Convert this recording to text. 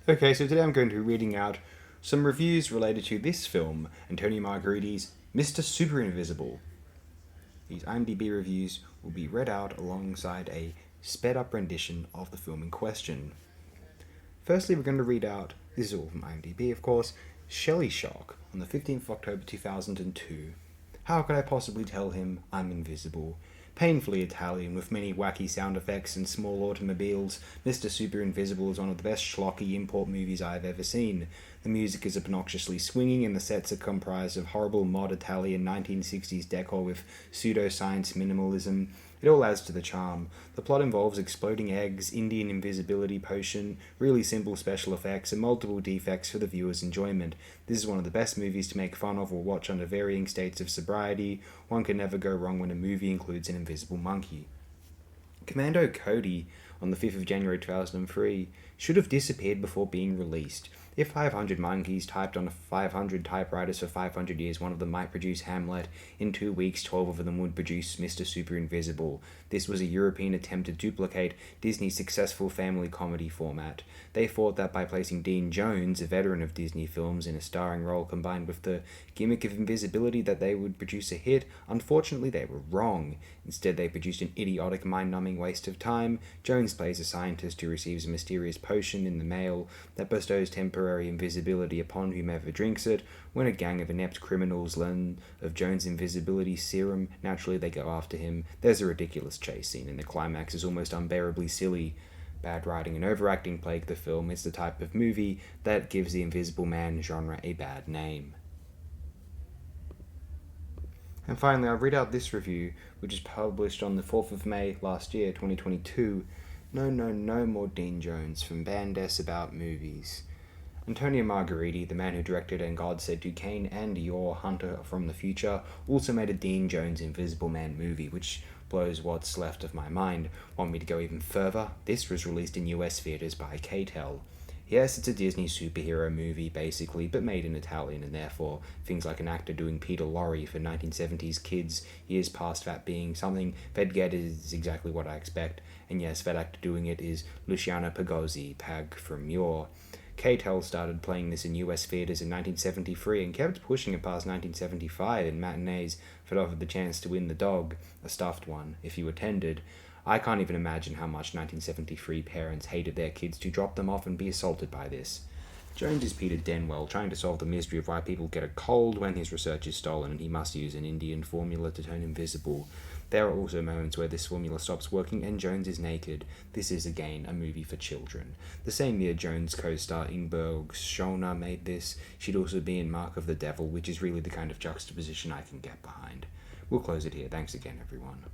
Okay, so today I'm going to be reading out some reviews related to this film, Antonio Margheriti's Mr. Superinvisible. These IMDb reviews will be read out alongside a sped up rendition of the film in question. Firstly, we're going to read out, this is all from IMDb of course, Shelley Shock on the 15th of October 2002. How could I possibly tell him I'm invisible? Painfully Italian, with many wacky sound effects and small automobiles, Mr. Superinvisible is one of the best schlocky import movies I have ever seen. The music is obnoxiously swinging and the sets are comprised of horrible mod Italian 1960s decor with pseudo-science minimalism. It all adds to the charm. The plot involves exploding eggs, Indian invisibility potion, really simple special effects, and multiple defects for the viewer's enjoyment. This is one of the best movies to make fun of or watch under varying states of sobriety. One can never go wrong when a movie includes an invisible monkey. Commando Cody, on the 5th of January 2003, should have disappeared before being released. If 500 monkeys typed on 500 typewriters for 500 years, one of them might produce Hamlet. In 2 weeks, 12 of them would produce Mr. Superinvisible. This was a European attempt to duplicate Disney's successful family comedy format. They thought that by placing Dean Jones, a veteran of Disney films, in a starring role combined with the gimmick of invisibility that they would produce a hit. Unfortunately, they were wrong. Instead, they produced an idiotic, mind-numbing waste of time. Jones plays a scientist who receives a mysterious potion in the mail that bestows temporary invisibility upon whomever drinks it. When a gang of inept criminals learn of Jones' invisibility serum, naturally they go after him. There's a ridiculous chase scene, and the climax is almost unbearably silly. Bad writing and overacting plague the film. It's the type of movie that gives the Invisible Man genre a bad name. And finally, I'll read out this review, which is published on the 4th of May last year, 2022. No more Dean Jones from Bandes About Movies. Antonio Margheriti, the man who directed And God Said to Cain and Your Hunter from the Future, also made a Dean Jones Invisible Man movie, which blows what's left of my mind. Want me to go even further? This was released in US theaters by K-Tel. Yes, it's a Disney superhero movie, basically, but made in Italian, and therefore things like an actor doing Peter Lorre for 1970s kids, years past that being something they'd get is exactly what I expect. And yes, that actor doing it is Luciano Pagozzi, Pag from Your. K-Tel started playing this in US theaters in 1973 and kept pushing it past 1975 in matinees that offered the chance to win the dog, a stuffed one, if you attended. I can't even imagine how much 1973 parents hated their kids to drop them off and be assaulted by this. Jones is Peter Denwell, trying to solve the mystery of why people get a cold when his research is stolen and he must use an Indian formula to turn invisible. There are also moments where this formula stops working and Jones is naked. This is, again, a movie for children. The same year Jones co-star Ingeborg Schöner made this. She'd also be in Mark of the Devil, which is really the kind of juxtaposition I can get behind. We'll close it here. Thanks again, everyone.